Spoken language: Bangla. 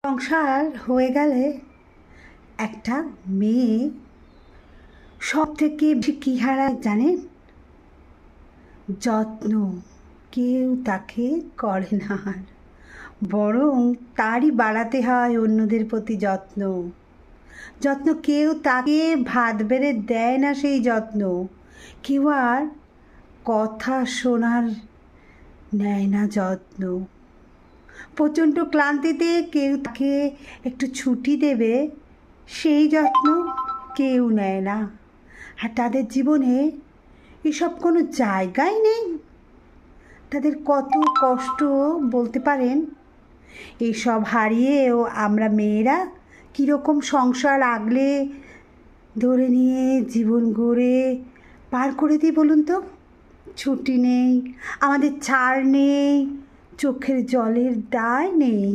সংসার হয়ে গেলে একটা মেয়ে সব থেকে বেশি কী হারায় জানেন? যত্ন। কেউ তাকে করে না, আর বরং তারই বাড়াতে হয় অন্যদের প্রতি যত্ন। যত্ন কেউ তাকে ভাত বেড়ে দেয় না, সেই যত্ন কেউ আর কথা শোনার নেয় না যত্ন। প্রচণ্ড ক্লান্তিতে কেউ তাকে একটু ছুটি দেবে, সেই যত্ন কেউ নেয় না। আর তাদের জীবনে এসব কোনো জায়গাই নেই। তাদের কত কষ্ট বলতে পারেন। এসব হারিয়েও আমরা মেয়েরা কীরকম সংসার আগলে ধরে নিয়ে জীবন গড়ে পার করে দিই বলুন তো। ছুটি নেই, আমাদের ছাড় নেই, চোখের জলের দায় নেই।